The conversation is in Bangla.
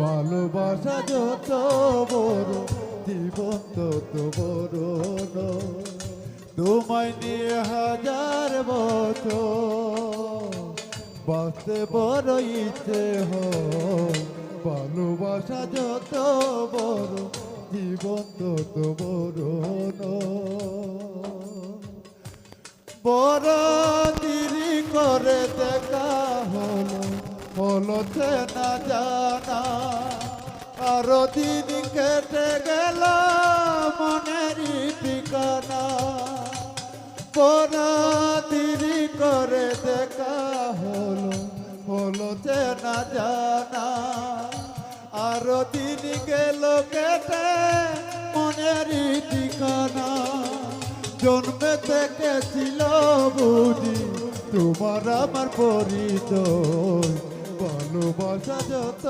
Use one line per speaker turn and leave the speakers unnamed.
ভালোবাসা যত বড় জীবন তত বড় নয়। তোমায় নিয়ে হাজার বছর বাঁচতে বড় ইচ্ছে হয়। ভালোবাসা যত বড় জীবন তত বড় নয়। বড় দেরি করে দেখা হলো হলোতে না জানা, আরো দিন কেটে গেল মনেরই ঠিকানা। বড় দেরি করে দেখা হলো হলোতে না জানা, আরো দিন গেল কেটে মনেরই ঠিকানা। জন্মে থেকে ছিল বুঝি তোমার আমার পরিচয়। ভালোবাসা যত